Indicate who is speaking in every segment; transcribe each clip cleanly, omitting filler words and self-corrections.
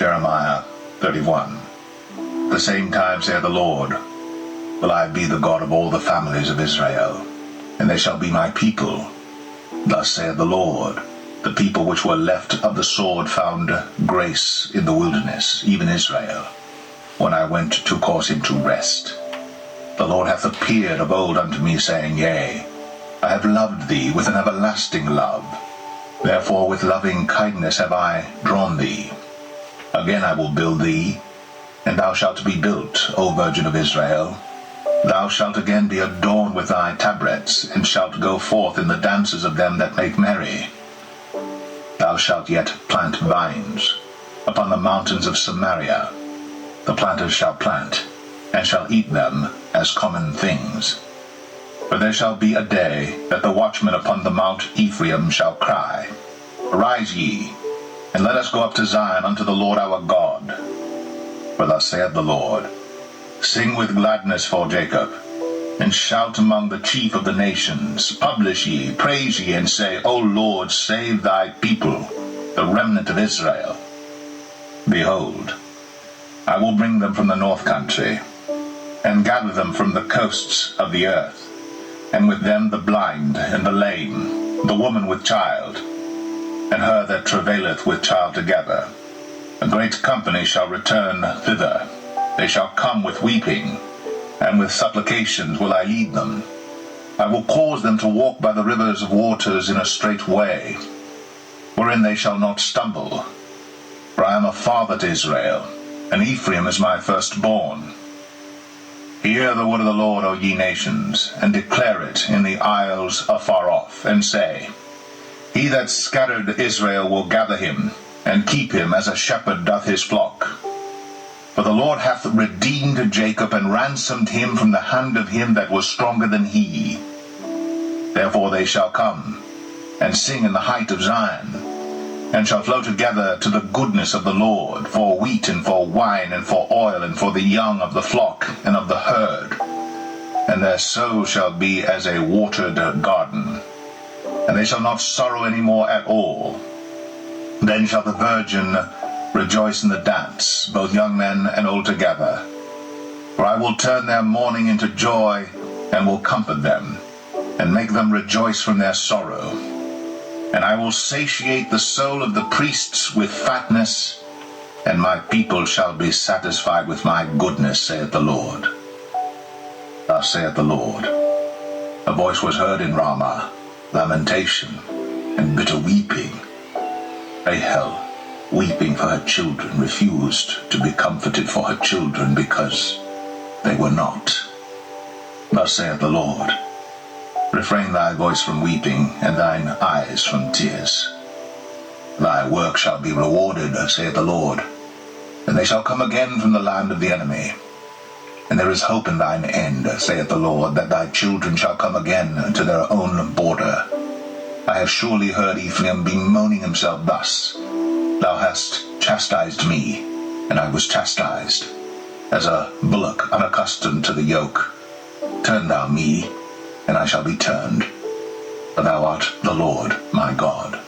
Speaker 1: Jeremiah 31. The same time saith the Lord, will I be the God of all the families of Israel, and they shall be my people. Thus saith the Lord, the people which were left of the sword found grace in the wilderness, even Israel, when I went to cause him to rest. The Lord hath appeared of old unto me, saying, Yea, I have loved thee with an everlasting love. Therefore with loving kindness have I drawn thee. Again I will build thee, and thou shalt be built, O Virgin of Israel. Thou shalt again be adorned with thy tabrets, and shalt go forth in the dances of them that make merry. Thou shalt yet plant vines upon the mountains of Samaria. The planters shall plant, and shall eat them as common things. For there shall be a day that the watchmen upon the mount Ephraim shall cry, Arise ye, and let us go up to Zion unto the Lord our God. For thus saith the Lord, Sing with gladness for Jacob, and shout among the chief of the nations. Publish ye, praise ye, and say, O Lord, save thy people, the remnant of Israel. Behold, I will bring them from the north country, and gather them from the coasts of the earth, and with them the blind and the lame, the woman with child, and her that travaileth with child together. A great company shall return thither. They shall come with weeping, and with supplications will I lead them. I will cause them to walk by the rivers of waters in a straight way, wherein they shall not stumble. For I am a father to Israel, and Ephraim is my firstborn. Hear the word of the Lord, O ye nations, and declare it in the isles afar off, and say, He that scattered Israel will gather him, and keep him as a shepherd doth his flock. For the Lord hath redeemed Jacob, and ransomed him from the hand of him that was stronger than he. Therefore they shall come, and sing in the height of Zion, and shall flow together to the goodness of the Lord, for wheat, and for wine, and for oil, and for the young of the flock, and of the herd. And their soul shall be as a watered garden, and they shall not sorrow any more at all. Then shall the virgin rejoice in the dance, both young men and old together. For I will turn their mourning into joy, and will comfort them, and make them rejoice from their sorrow. And I will satiate the soul of the priests with fatness, and my people shall be satisfied with my goodness, saith the Lord. Thus saith the Lord, A voice was heard in Ramah, lamentation, and bitter weeping. Rahel, weeping for her children, refused to be comforted for her children, because they were not. Thus saith the Lord, Refrain thy voice from weeping, and thine eyes from tears. Thy work shall be rewarded, saith the Lord, and they shall come again from the land of the enemy. And there is hope in thine end, saith the Lord, that thy children shall come again to their own border. I have surely heard Ephraim bemoaning himself thus, Thou hast chastised me, and I was chastised, as a bullock unaccustomed to the yoke. Turn thou me, and I shall be turned, for thou art the Lord my God.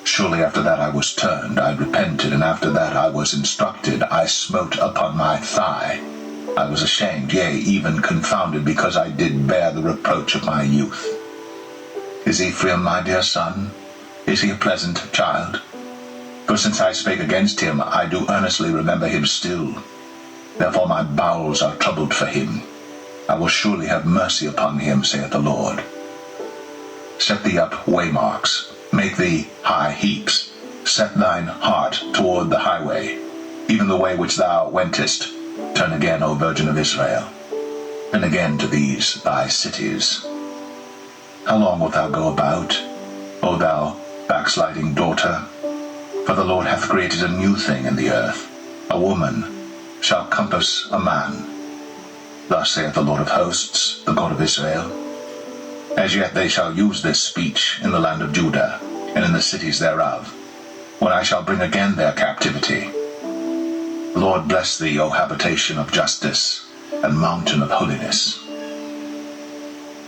Speaker 1: Surely after that I was turned, I repented, and after that I was instructed, I smote upon my thigh. I was ashamed, yea, even confounded, because I did bear the reproach of my youth. Is Ephraim my dear son? Is he a pleasant child? For since I spake against him, I do earnestly remember him still. Therefore my bowels are troubled for him. I will surely have mercy upon him, saith the Lord. Set thee up waymarks, make thee high heaps. Set thine heart toward the highway, even the way which thou wentest. Turn again, O Virgin of Israel. Turn again to these thy cities. How long wilt thou go about, O thou backsliding daughter? For the Lord hath created a new thing in the earth. A woman shall compass a man. Thus saith the Lord of hosts, the God of Israel. As yet they shall use this speech in the land of Judah, and in the cities thereof, when I shall bring again their captivity. The Lord bless thee, O habitation of justice, and mountain of holiness.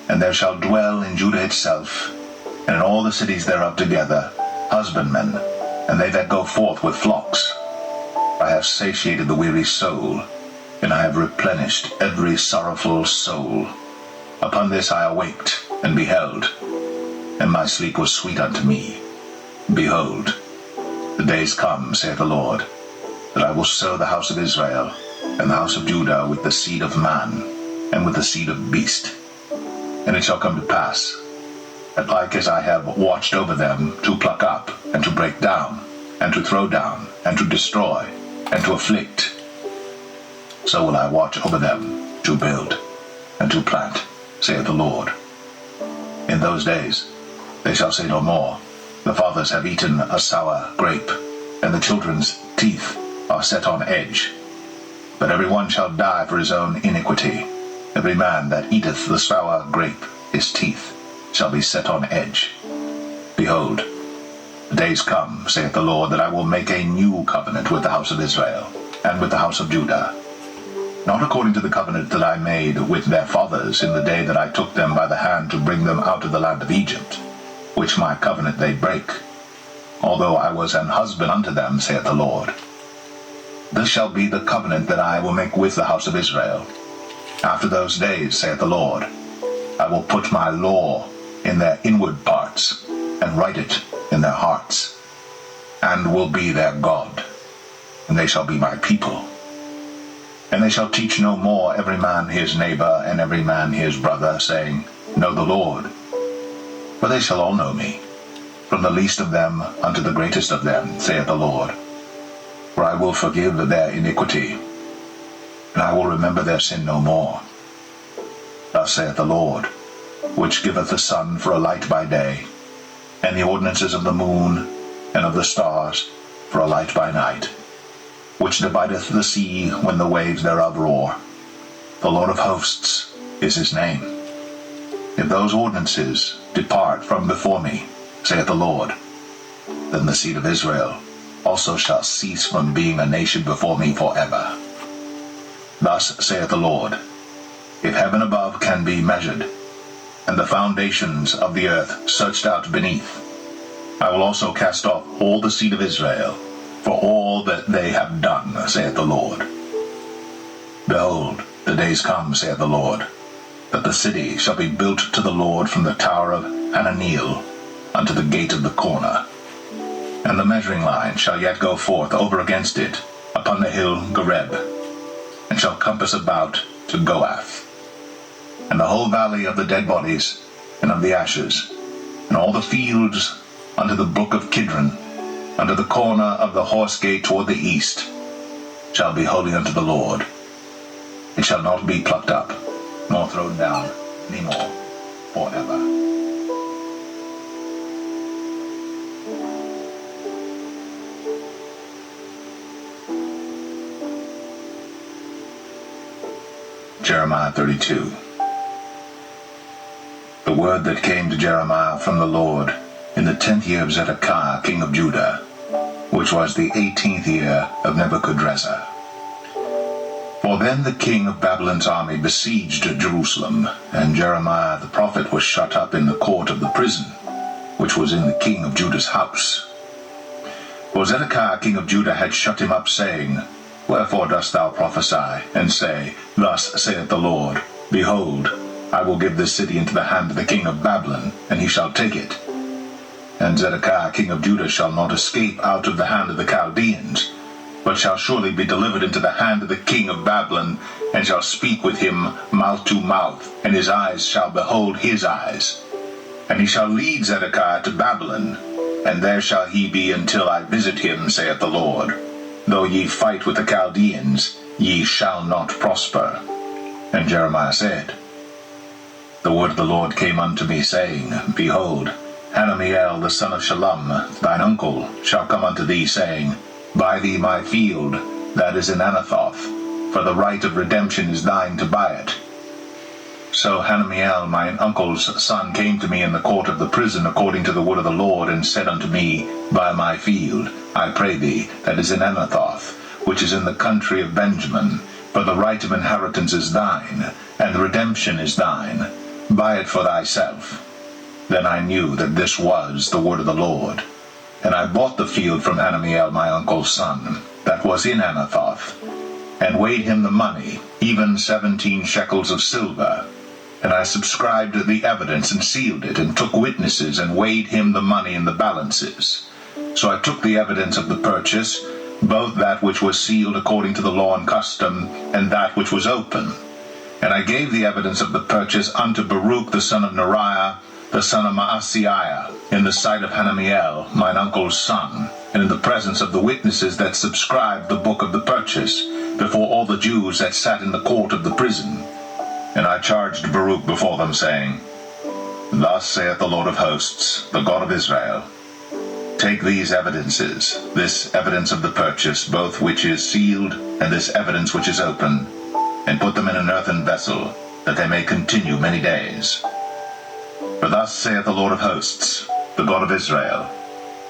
Speaker 1: And there shall dwell in Judah itself, and in all the cities thereof together, husbandmen, and they that go forth with flocks, I have satiated the weary soul, and I have replenished every sorrowful soul. Upon this I awaked, and beheld, and my sleep was sweet unto me. Behold, the days come, saith the Lord, that I will sow the house of Israel, and the house of Judah with the seed of man, and with the seed of beast. And it shall come to pass, that like as I have watched over them to pluck up, and to break down, and to throw down, and to destroy, and to afflict, so will I watch over them to build, and to plant, saith the Lord. In those days they shall say no more, the fathers have eaten a sour grape, and the children's teeth are set on edge. But every one shall die for his own iniquity. Every man that eateth the sour grape, his teeth shall be set on edge. Behold, the days come, saith the Lord, that I will make a new covenant with the house of Israel, and with the house of Judah, not according to the covenant that I made with their fathers in the day that I took them by the hand to bring them out of the land of Egypt, which my covenant they break, although I was an husband unto them, saith the Lord. This shall be the covenant that I will make with the house of Israel. After those days, saith the Lord, I will put my law in their inward parts, and write it in their hearts, and will be their God, and they shall be my people. And they shall teach no more every man his neighbor, and every man his brother, saying, Know the Lord. For they shall all know me, from the least of them unto the greatest of them, saith the Lord. For I will forgive their iniquity, and I will remember their sin no more. Thus saith the Lord, which giveth the sun for a light by day, and the ordinances of the moon and of the stars for a light by night, which divideth the sea when the waves thereof roar. The Lord of hosts is his name. If those ordinances depart from before me, saith the Lord, then the seed of Israel also shall cease from being a nation before me forever. Thus saith the Lord, if heaven above can be measured, and the foundations of the earth searched out beneath, I will also cast off all the seed of Israel, for all that they have done, saith the Lord. Behold, the days come, saith the Lord, that the city shall be built to the Lord from the tower of Hananeel unto the gate of the corner. And the measuring line shall yet go forth over against it upon the hill Gareb, and shall compass about to Goath. And the whole valley of the dead bodies and of the ashes, and all the fields unto the brook of Kidron, unto the corner of the horse gate toward the east, shall be holy unto the Lord. It shall not be plucked up, nor thrown down any more forever. Jeremiah 32. The word that came to Jeremiah from the Lord in the 10th year of Zedekiah king of Judah, which was the 18th year of Nebuchadrezzar. For then the king of Babylon's army besieged Jerusalem, and Jeremiah the prophet was shut up in the court of the prison, which was in the king of Judah's house. For Zedekiah king of Judah had shut him up, saying, Wherefore dost thou prophesy, and say, Thus saith the Lord, Behold, I will give this city into the hand of the king of Babylon, and he shall take it. And Zedekiah king of Judah shall not escape out of the hand of the Chaldeans, but shall surely be delivered into the hand of the king of Babylon, and shall speak with him mouth to mouth, and his eyes shall behold his eyes. And he shall lead Zedekiah to Babylon, and there shall he be until I visit him, saith the Lord. Though ye fight with the Chaldeans, ye shall not prosper. And Jeremiah said, The word of the Lord came unto me, saying, Behold, Hanamiel the son of Shallum, thine uncle, shall come unto thee, saying, Buy thee my field that is in Anathoth, for the right of redemption is thine to buy it. So Hanamiel mine uncle's son came to me in the court of the prison according to the word of the Lord, and said unto me, Buy my field, I pray thee, that is in Anathoth, which is in the country of Benjamin, for the right of inheritance is thine, and the redemption is thine. Buy it for thyself. Then I knew that this was the word of the Lord. And I bought the field from Hanamiel my uncle's son, that was in Anathoth, and weighed him the money, even 17 shekels of silver. And I subscribed the evidence, and sealed it, and took witnesses, and weighed him the money in the balances. So I took the evidence of the purchase, both that which was sealed according to the law and custom, and that which was open. And I gave the evidence of the purchase unto Baruch the son of Neriah, the son of Maaseiah, in the sight of Hanamiel, mine uncle's son, and in the presence of the witnesses that subscribed the book of the purchase, before all the Jews that sat in the court of the prison. And I charged Baruch before them, saying, Thus saith the Lord of hosts, the God of Israel, Take these evidences, this evidence of the purchase, both which is sealed, and this evidence which is open, and put them in an earthen vessel, that they may continue many days. For thus saith the Lord of hosts, the God of Israel,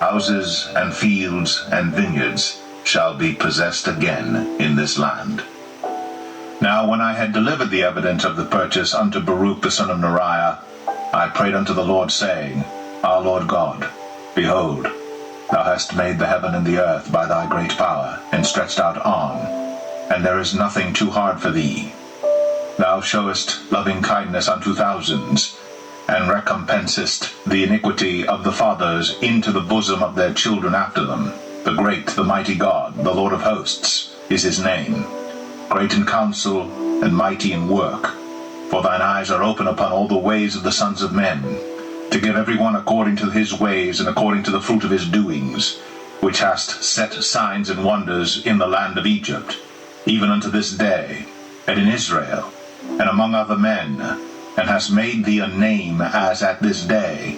Speaker 1: Houses and fields and vineyards shall be possessed again in this land. Now when I had delivered the evidence of the purchase unto Baruch the son of Neriah, I prayed unto the Lord, saying, Our Lord God, behold, thou hast made the heaven and the earth by thy great power, and stretched out arm, and there is nothing too hard for thee. Thou showest loving kindness unto thousands, and recompensest the iniquity of the fathers into the bosom of their children after them. The great, the mighty God, the Lord of hosts, is his name, great in counsel and mighty in work. For thine eyes are open upon all the ways of the sons of men, to give every one according to his ways and according to the fruit of his doings, which hast set signs and wonders in the land of Egypt, even unto this day, and in Israel, and among other men, and hast made thee a name as at this day,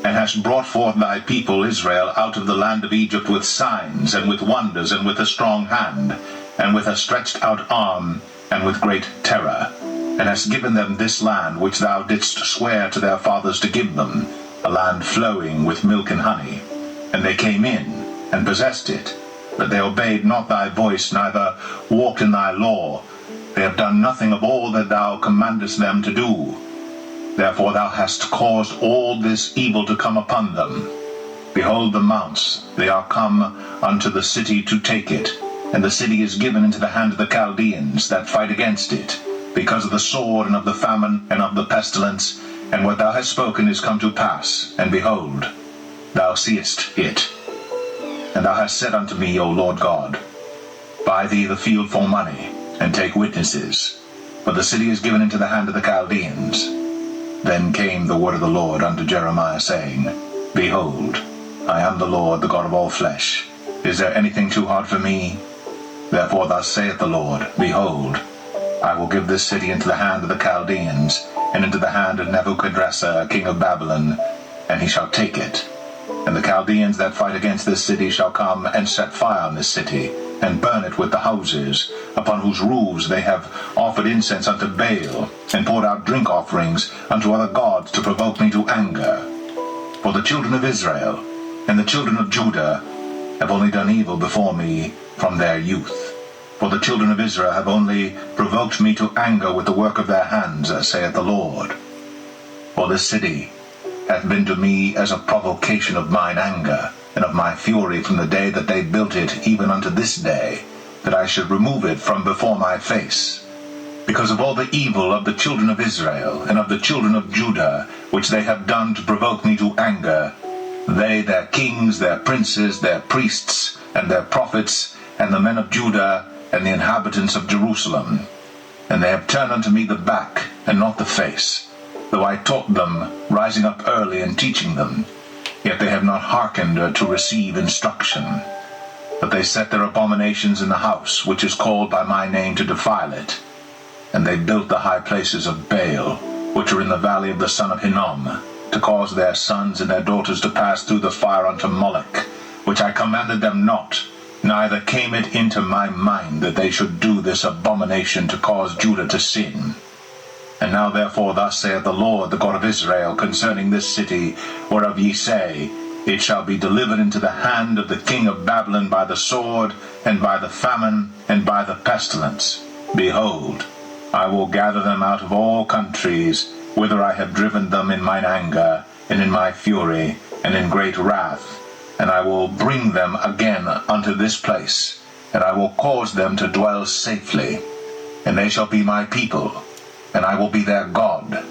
Speaker 1: and hast brought forth thy people Israel out of the land of Egypt with signs, and with wonders, and with a strong hand, and with a stretched out arm, and with great terror, and hast given them this land which thou didst swear to their fathers to give them, a land flowing with milk and honey. And they came in, and possessed it, but they obeyed not thy voice, neither walked in thy law. They have done nothing of all that thou commandest them to do. Therefore thou hast caused all this evil to come upon them. Behold the mounts, they are come unto the city to take it, and the city is given into the hand of the Chaldeans that fight against it, because of the sword and of the famine and of the pestilence, and what thou hast spoken is come to pass, and behold, thou seest it. And thou hast said unto me, O Lord God, Buy thee the field for money, and take witnesses, for the city is given into the hand of the Chaldeans. Then came the word of the Lord unto Jeremiah, saying, Behold, I am the Lord, the God of all flesh. Is there anything too hard for me? Therefore thus saith the Lord, Behold, I will give this city into the hand of the Chaldeans, and into the hand of Nebuchadrezzar, king of Babylon, and he shall take it. And the Chaldeans that fight against this city shall come and set fire on this city, and burn it with the houses, upon whose roofs they have offered incense unto Baal, and poured out drink offerings unto other gods to provoke me to anger. For the children of Israel and the children of Judah have only done evil before me from their youth. For the children of Israel have only provoked me to anger with the work of their hands, saith the Lord. For this city hath been to me as a provocation of mine anger, and of my fury from the day that they built it even unto this day, that I should remove it from before my face. Because of all the evil of the children of Israel, and of the children of Judah, which they have done to provoke me to anger, they, their kings, their princes, their priests, and their prophets, and the men of Judah, and the inhabitants of Jerusalem. And they have turned unto me the back, and not the face, though I taught them, rising up early and teaching them. Yet they have not hearkened to receive instruction. But they set their abominations in the house, which is called by my name, to defile it. And they built the high places of Baal, which are in the valley of the son of Hinnom, to cause their sons and their daughters to pass through the fire unto Moloch, which I commanded them not, neither came it into my mind that they should do this abomination to cause Judah to sin. And now therefore thus saith the Lord, the God of Israel, concerning this city, whereof ye say, It shall be delivered into the hand of the king of Babylon by the sword, and by the famine, and by the pestilence. Behold, I will gather them out of all countries, whither I have driven them in mine anger, and in my fury, and in great wrath, and I will bring them again unto this place, and I will cause them to dwell safely, and they shall be my people, and I will be their God,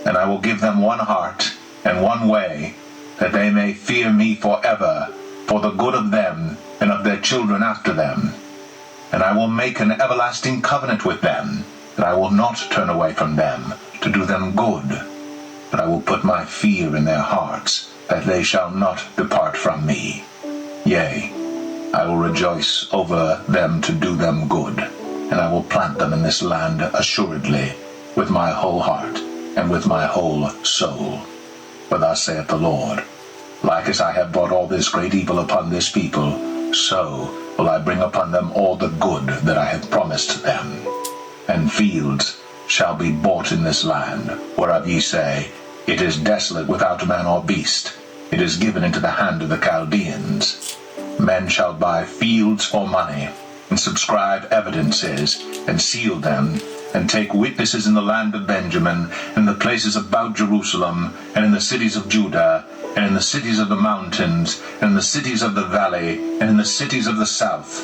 Speaker 1: and I will give them one heart and one way, that they may fear me forever, for the good of them and of their children after them. And I will make an everlasting covenant with them, that I will not turn away from them to do them good, but I will put my fear in their hearts, that they shall not depart from me. Yea, I will rejoice over them to do them good, and I will plant them in this land assuredly, with my whole heart and with my whole soul. For thus saith the Lord, like as I have brought all this great evil upon this people, so will I bring upon them all the good that I have promised them. And fields shall be bought in this land, whereof ye say, It is desolate without man or beast, it is given into the hand of the Chaldeans. Men shall buy fields for money, and subscribe evidences, and seal them, and take witnesses in the land of Benjamin, and in the places about Jerusalem, and in the cities of Judah, and in the cities of the mountains, and in the cities of the valley, and in the cities of the south.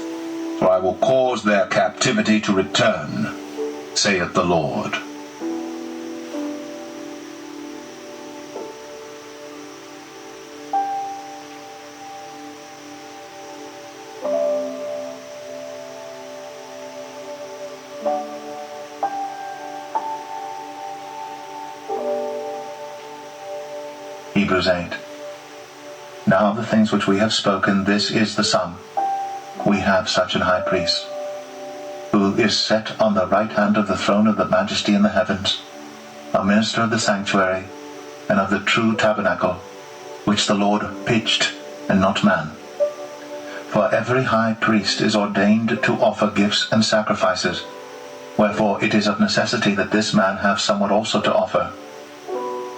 Speaker 1: For I will cause their captivity to return, saith the Lord. Hebrews 8. Now of the things which we have spoken, this is the sum. We have such an high priest, who is set on the right hand of the throne of the majesty in the heavens, a minister of the sanctuary, and of the true tabernacle, which the Lord pitched, and not man. For every high priest is ordained to offer gifts and sacrifices, wherefore it is of necessity that this man have somewhat also to offer.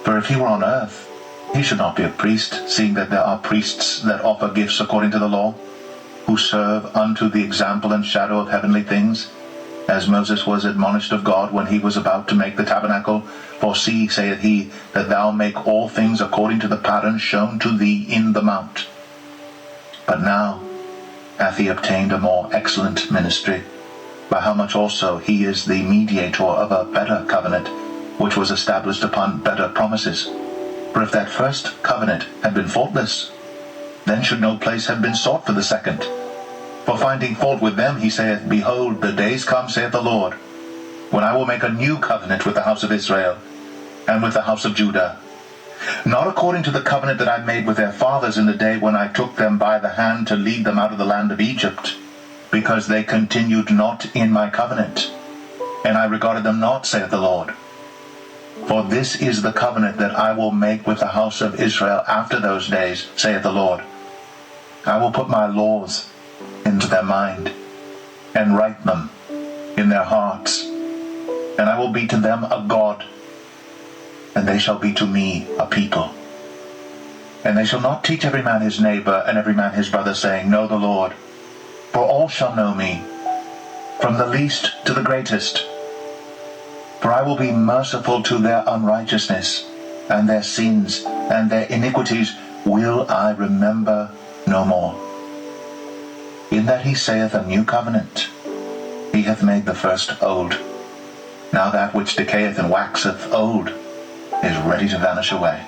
Speaker 1: For if he were on earth, he should not be a priest, seeing that there are priests that offer gifts according to the law, who serve unto the example and shadow of heavenly things, as Moses was admonished of God when he was about to make the tabernacle. For see, saith he, that thou make all things according to the pattern shown to thee in the mount. But now hath he obtained a more excellent ministry, by how much also he is the mediator of a better covenant, which was established upon better promises. For if that first covenant had been faultless, then should no place have been sought for the second. For finding fault with them, he saith, Behold, the days come, saith the Lord, when I will make a new covenant with the house of Israel, and with the house of Judah, not according to the covenant that I made with their fathers in the day when I took them by the hand to lead them out of the land of Egypt, because they continued not in my covenant, and I regarded them not, saith the Lord. For this is the covenant that I will make with the house of Israel after those days, saith the Lord. I will put my laws into their mind, and write them in their hearts, and I will be to them a God, and they shall be to me a people. And they shall not teach every man his neighbor, and every man his brother, saying, Know the Lord. For all shall know me, from the least to the greatest. For I will be merciful to their unrighteousness, and their sins, and their iniquities will I remember no more. In that he saith a new covenant, he hath made the first old. Now that which decayeth and waxeth old is ready to vanish away.